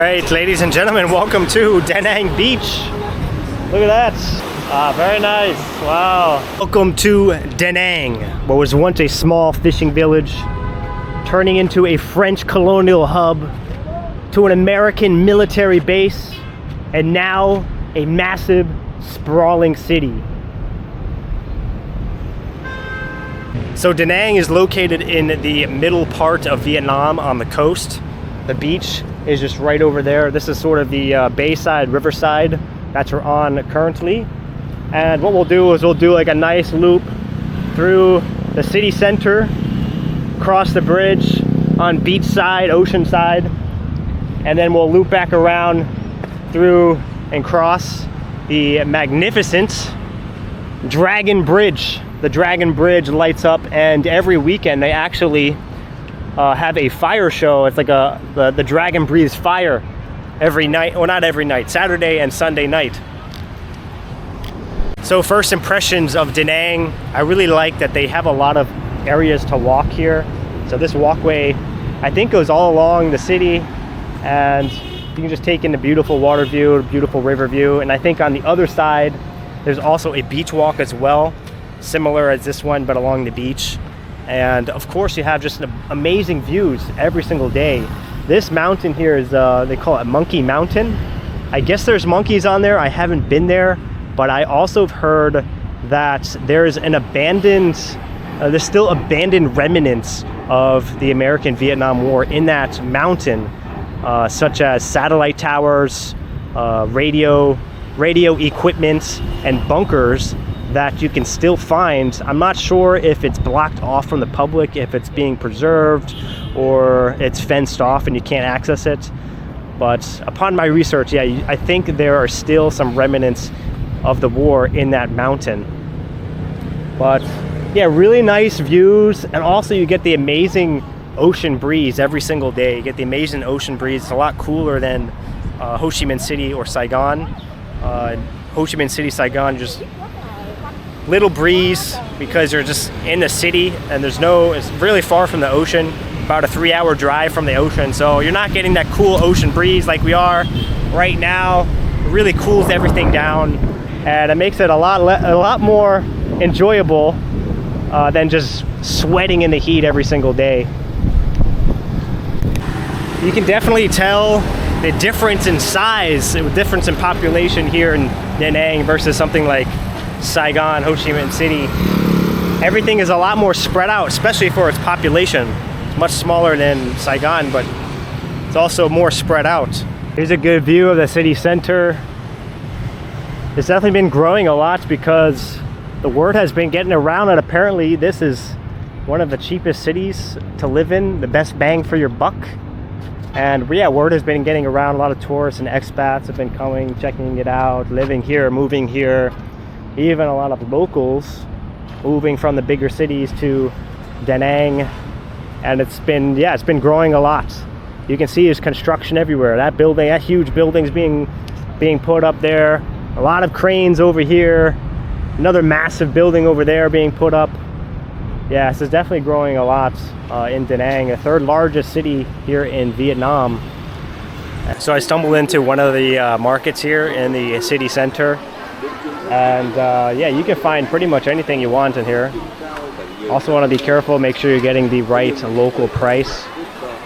Alright, ladies and gentlemen, welcome to Da Nang Beach. Look at that. Very nice. Wow. Welcome to Da Nang, what was once a small fishing village, turning into a French colonial hub, to an American military base, and now a massive, sprawling city. So Da Nang is located in the middle part of Vietnam on the coast. The beach is just right over there. This is sort of the bayside, riverside that we're on currently. And what we'll do is we'll do like a nice loop through the city center, cross the bridge on beachside, ocean side, and then we'll loop back around through and cross the magnificent Dragon Bridge. The Dragon Bridge lights up, and every weekend they actually have a fire show. It's like the dragon breathes fire every night, well, not every night, Saturday and Sunday night. So first impressions of Da Nang, I really like that they have a lot of areas to walk here. So this walkway, I think, goes all along the city, and you can just take in the beautiful water view, beautiful river view. And I think on the other side, there's also a beach walk as well, similar as this one, but along the beach. And of course you have just amazing views every single day. This mountain here is, they call it Monkey Mountain. I guess there's monkeys on there. I haven't been there, but I also have heard that there's an abandoned, there's still abandoned remnants of the American-Vietnam War in that mountain, such as satellite towers, radio equipment, and bunkers that you can still find. I'm not sure if it's blocked off from the public, if it's being preserved, or it's fenced off and you can't access it. But upon my research, yeah, I think there are still some remnants of the war in that mountain. But yeah, really nice views, and also you get the amazing ocean breeze every single day. You get the amazing ocean breeze. It's a lot cooler than Ho Chi Minh City or Saigon. Ho Chi Minh City, Saigon, just little breeze because you're just in the city, and it's really far from the ocean, about a 3-hour drive from the ocean, so you're not getting that cool ocean breeze like we are right now. It really cools everything down, and it makes it a lot more enjoyable than just sweating in the heat every single day. You can definitely tell the difference in size, the difference in population here in Da Nang versus something like Saigon, Ho Chi Minh City. Everything is a lot more spread out, especially for its population. It's much smaller than Saigon, but it's also more spread out. Here's a good view of the city center. It's definitely been growing a lot because the word has been getting around that apparently this is one of the cheapest cities to live in, the best bang for your buck. And yeah, word has been getting around. A lot of tourists and expats have been coming, checking it out, living here, moving here. Even a lot of locals moving from the bigger cities to Da Nang, and it's been growing a lot. You can see there's construction everywhere. That huge building's being put up there. A lot of cranes over here. Another massive building over there being put up. Yeah, so it's definitely growing a lot in Da Nang, the third largest city here in Vietnam. So I stumbled into one of the markets here in the city center. And yeah, you can find pretty much anything you want in here. Also want to be careful, make sure you're getting the right local price.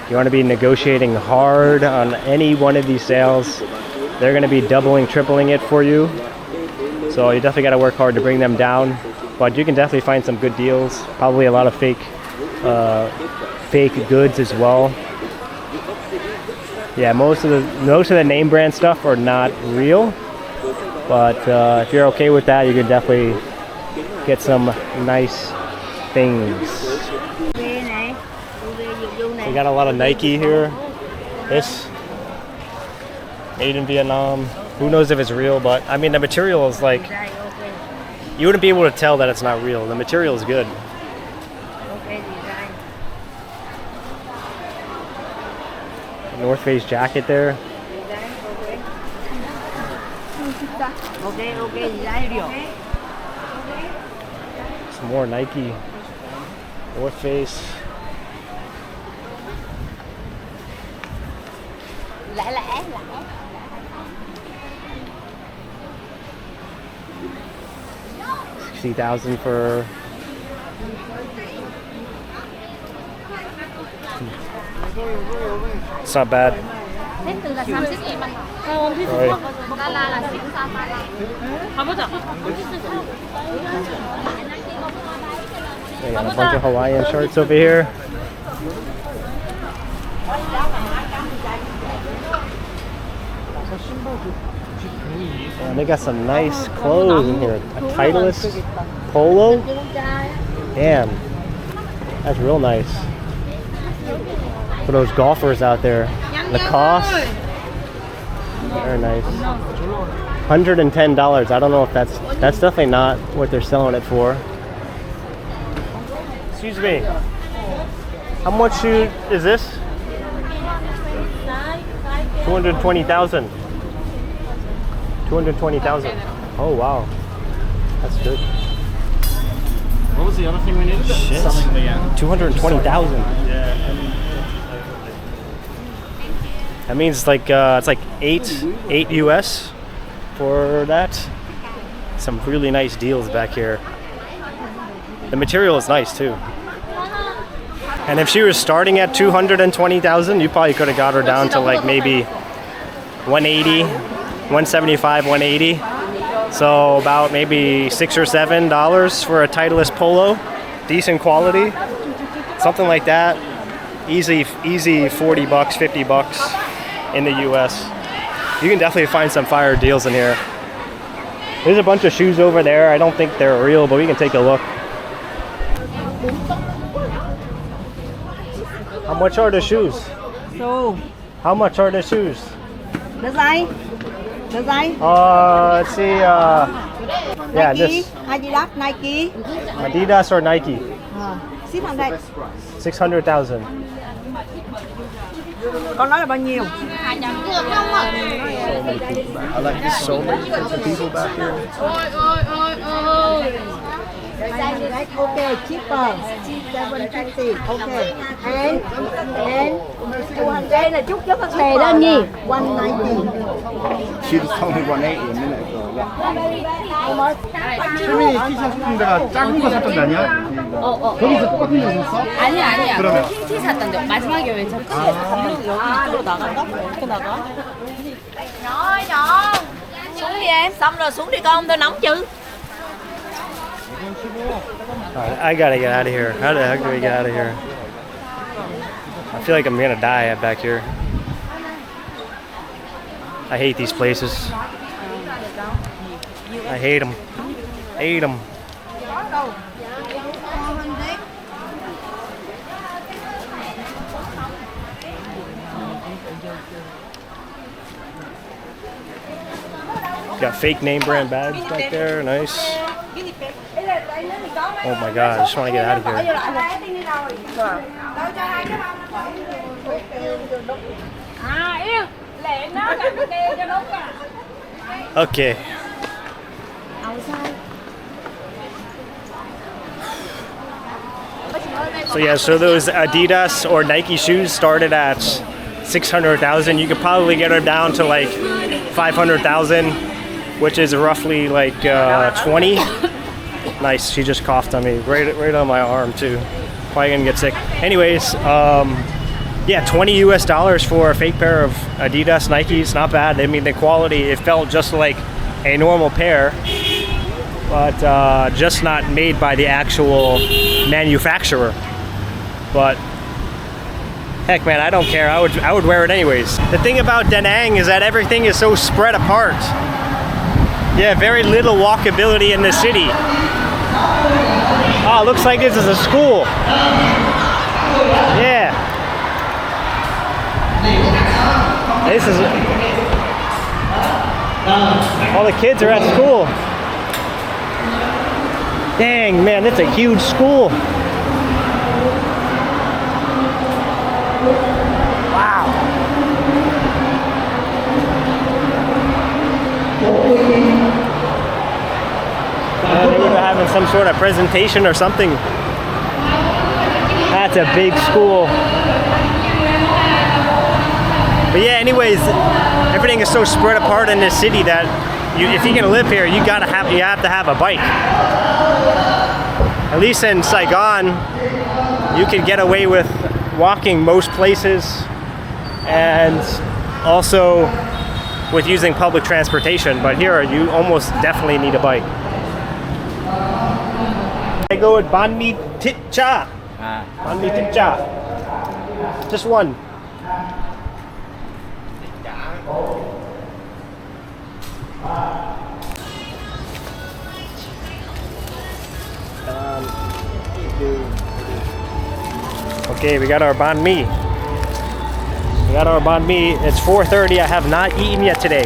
You want to be negotiating hard on any one of these sales. They're going to be doubling, tripling it for you. So you definitely got to work hard to bring them down. But you can definitely find some good deals. Probably a lot of fake goods as well. Yeah, most of the name brand stuff are not real. But if you're okay with that, you can definitely get some nice things. We got a lot of Nike here. This made in Vietnam. Who knows if it's real, but I mean the material is like, you wouldn't be able to tell that it's not real. The material is good. North Face jacket there. Some more Nike, North Face. lẻ lẻ $60,000 for. It's not bad. Right. They got a bunch of Hawaiian shirts over here. And they got some nice clothes in here. A Titleist polo. Damn, that's real nice. For those golfers out there. Lacoste. Very nice. $110. I don't know if that's definitely not what they're selling it for. Excuse me. How much is this? 220,000. 220,000. Oh wow, that's good. What was the other thing we needed? Shit. 220,000. Yeah. That means like it's like eight US for that. Some really nice deals back here. The material is nice too. And if she was starting at 220,000, you probably could have got her down to like maybe 180, 175, 180. So about maybe $6 or $7 for a Titleist polo, decent quality, something like that. Easy 40 bucks, 50 bucks in the US. You can definitely find some fire deals in here. There's a bunch of shoes over there. I don't think they're real, but we can take a look. How much are the shoes? So, How much are the shoes? design. Let's see. Yeah, Nike, this Adidas, Nike. Adidas or Nike. 600. 600,000. Con nói là bao nhiêu? I like this so many different people back here. Okay, cheaper. 750. Okay. And 200 đây là chút rất là tệ đó nhỉ. 190. She just told me 180 a minute ago. How much? 수민이 티셔츠 샀던 데가 작은 거 샀던 데 아니야? 거기서 똑같은 거 샀어? 아니야. 그러면? 흰티 샀던데 마지막에 왜 저 끝에 여기로 나간다? 이렇게 나가? Nhỏ. Xuống đi em. Xong rồi xuống đi con, tôi nóng chứ. Alright, I gotta get out of here. How the heck do we get out of here? I feel like I'm gonna die back here. I hate these places. I hate them. Hate them. Got fake name brand bags back there. Nice. Oh my god, I just want to get out of here. Okay. So yeah, so those Adidas or Nike shoes started at 600,000. You could probably get her down to like 500,000, which is roughly like 20. Nice, she just coughed on me, right on my arm too. Probably gonna get sick. Anyways, yeah, $20 US for a fake pair of Adidas Nikes, not bad. I mean, the quality, it felt just like a normal pair, but just not made by the actual manufacturer. But heck, man, I don't care. I would wear it anyways. The thing about Da Nang is that everything is so spread apart. Yeah, very little walkability in the city. Oh, looks like this is a school. Yeah. This is... all the kids are at school. Dang, man, that's a huge school. Wow. They were having some sort of presentation or something. That's a big school. But yeah, anyways, everything is so spread apart in this city that if you're gonna live here, you have to have a bike. At least in Saigon, you can get away with walking most places, and also with using public transportation. But here, you almost definitely need a bike. I go with Banh Mi Thit Cha. Banh Mi Thit Cha. Just one. Okay, we got our banh mi. It's 4:30. I have not eaten yet today.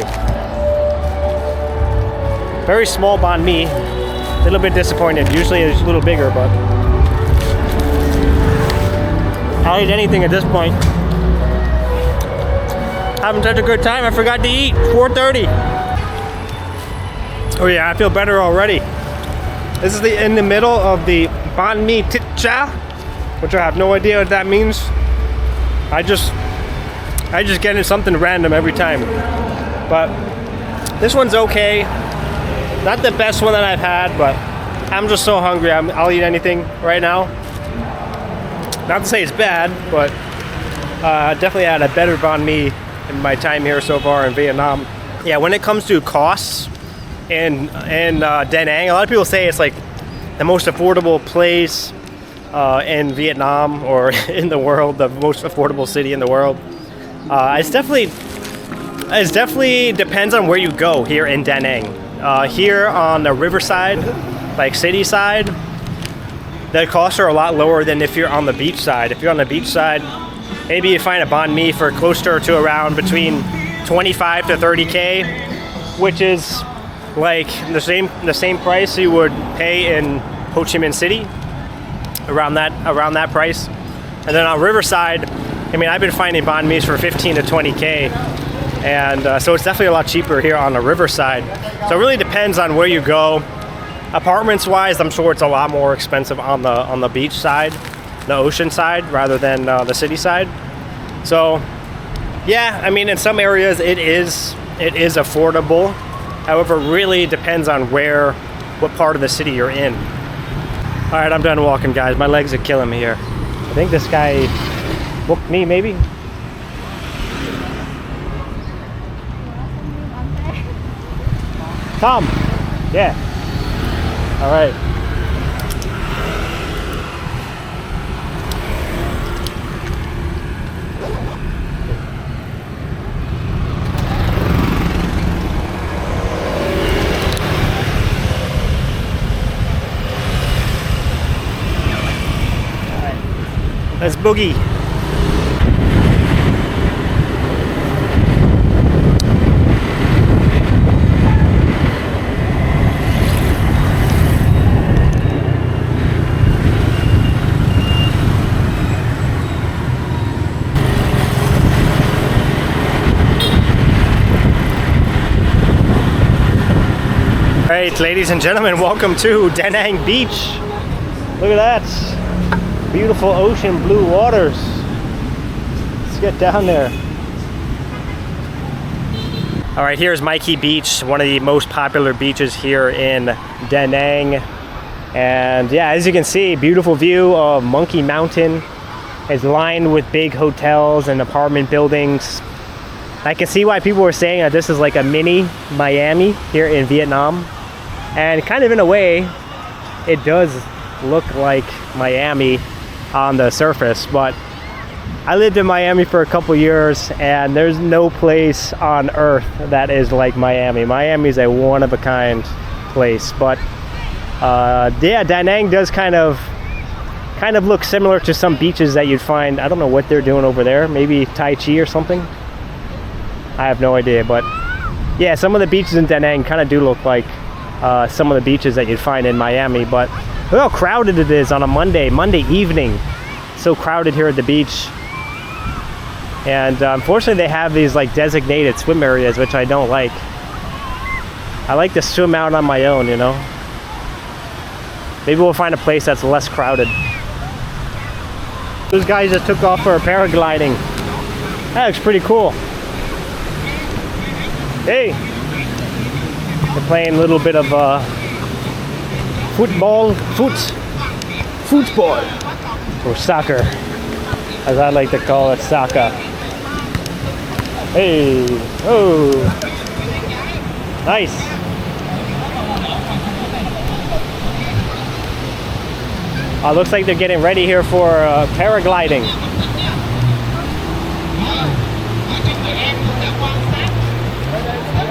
Very small banh mi. A little bit disappointed. Usually it's a little bigger, but I'll eat anything at this point. Having such a good time, I forgot to eat. 4:30. Oh yeah, I feel better already. This is in the middle of the Banh Mi Thit Cha, which I have no idea what that means. I just get something random every time. But this one's okay. Not the best one that I've had, but I'm just so hungry. I'll eat anything right now. Not to say it's bad, but I definitely had a better banh mi in my time here so far in Vietnam. Yeah, when it comes to costs in Da Nang, a lot of people say it's like the most affordable place in Vietnam or in the world, the most affordable city in the world. It definitely depends on where you go here in Da Nang. Here on the riverside, like city side, the costs are a lot lower than if you're on the beach side. If you're on the beach side, maybe you find a banh mi for closer to around between 25 to 30K, which is like the same price you would pay in Ho Chi Minh City, around that price. And then on Riverside, I mean, I've been finding banh mi's for 15 to 20K, and so it's definitely a lot cheaper here on the Riverside. So it really depends on where you go. Apartments wise, I'm sure it's a lot more expensive on the beach side, the ocean side, rather than the city side. So yeah, I mean, in some areas it is affordable. However, it really depends on what part of the city you're in. All right, I'm done walking, guys. My legs are killing me here. I think this guy booked me, maybe. Tom. Yeah. All right. Let's boogie. All right, ladies and gentlemen, welcome to Da Nang Beach. Look at that. Beautiful ocean blue waters. Let's get down there. All right, here's Mai Khe Beach, one of the most popular beaches here in Da Nang. And yeah, as you can see, beautiful view of Monkey Mountain. It's lined with big hotels and apartment buildings. I can see why people were saying that this is like a mini Miami here in Vietnam. And kind of in a way, it does look like Miami on the surface, but I lived in Miami for a couple years and there's no place on earth that is like Miami. Miami is a one-of-a-kind place, but yeah, Da Nang does kind of look similar to some beaches that you'd find. I don't know what they're doing over there, maybe Tai Chi or something. I have no idea, but yeah, some of the beaches in Da Nang kind of do look like some of the beaches that you'd find in Miami. But look how crowded it is on a Monday evening. So crowded here at the beach. And unfortunately they have these like designated swim areas, which I don't like. I like to swim out on my own, you know. Maybe we'll find a place that's less crowded. Those guys just took off for paragliding. That looks pretty cool. Hey! They're playing a little bit of football, football, or soccer, as I like to call it, soccer. Hey! Oh! Nice! Looks like they're getting ready here for paragliding.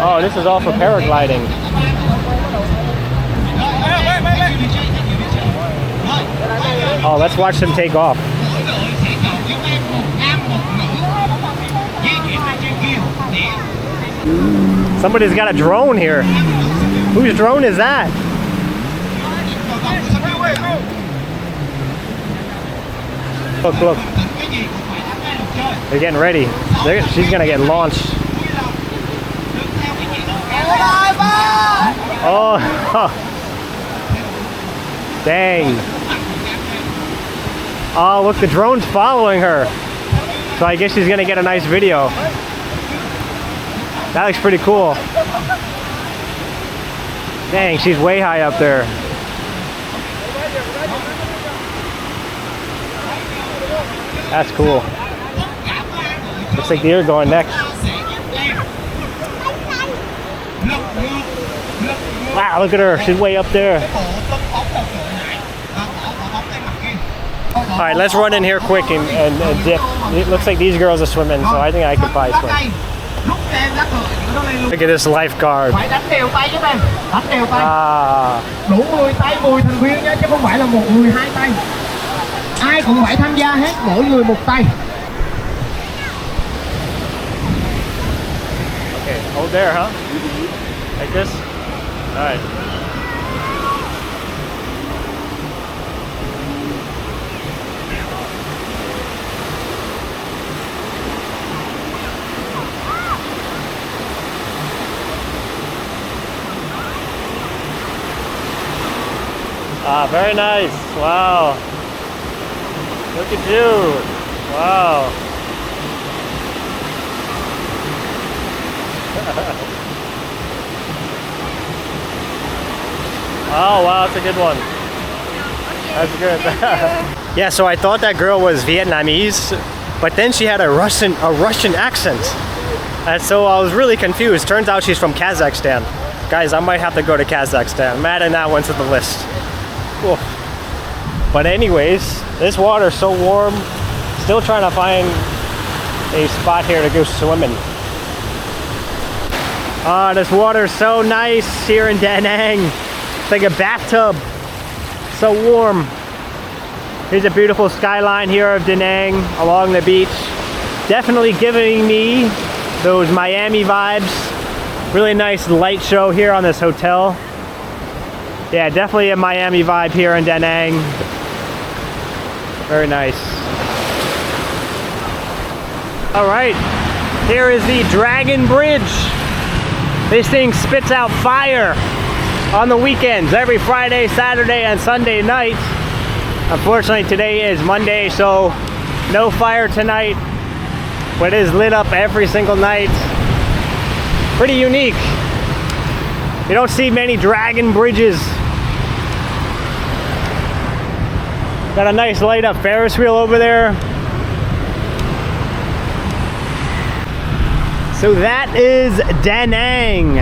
Oh, this is all for paragliding. Oh, let's watch them take off. Somebody's got a drone here. Whose drone is that? Look, look. They're getting ready. She's gonna get launched. Oh, dang. Oh, look, the drone's following her. So I guess she's gonna get a nice video. That looks pretty cool. Dang, she's way high up there. That's cool. Looks like they're going next. Wow, look at her. She's way up there. Alright, let's run in here quick and dip. It looks like these girls are swimming, so I think I could probably swim. Look at this lifeguard. Đủ 10 tay 10 thành viên nha, chứ không phải là một người 2 tay. Ai cũng phải tham gia hết, mỗi người một tay. Okay, hold there, huh? Like this? Alright. Very nice. Wow. Look at you. Wow. Oh, wow, that's a good one. That's good. Yeah, so I thought that girl was Vietnamese, but then she had a Russian accent. And so I was really confused. Turns out she's from Kazakhstan. Guys, I might have to go to Kazakhstan. I'm adding that one to the list. Cool. But anyways, this water's so warm. Still trying to find a spot here to go swimming. This water's so nice here in Da Nang. It's like a bathtub. So warm. Here's a beautiful skyline here of Da Nang along the beach. Definitely giving me those Miami vibes. Really nice light show here on this hotel. Yeah, definitely a Miami vibe here in Da Nang. Very nice. All right, here is the Dragon Bridge. This thing spits out fire on the weekends, every Friday, Saturday, and Sunday night. Unfortunately, today is Monday, so no fire tonight, but it is lit up every single night. Pretty unique. You don't see many dragon bridges. Got a nice light up Ferris wheel over there. So that is Da Nang.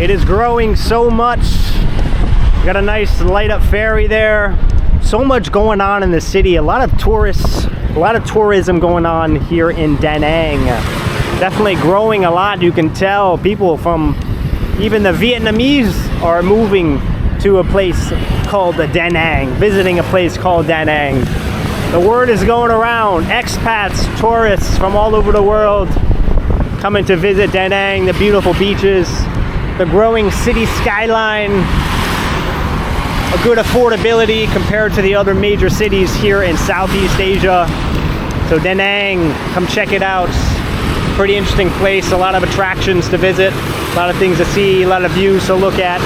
It is growing so much. Got a nice light up ferry there. So much going on in the city. A lot of tourists, a lot of tourism going on here in Da Nang. Definitely growing a lot. You can tell people from even the Vietnamese are moving to a place called Da Nang, visiting a place called Da Nang. The word is going around. Expats, tourists from all over the world coming to visit Da Nang, the beautiful beaches, the growing city skyline, a good affordability compared to the other major cities here in Southeast Asia. So Da Nang, come check it out. Pretty interesting place, a lot of attractions to visit, a lot of things to see, a lot of views to look at.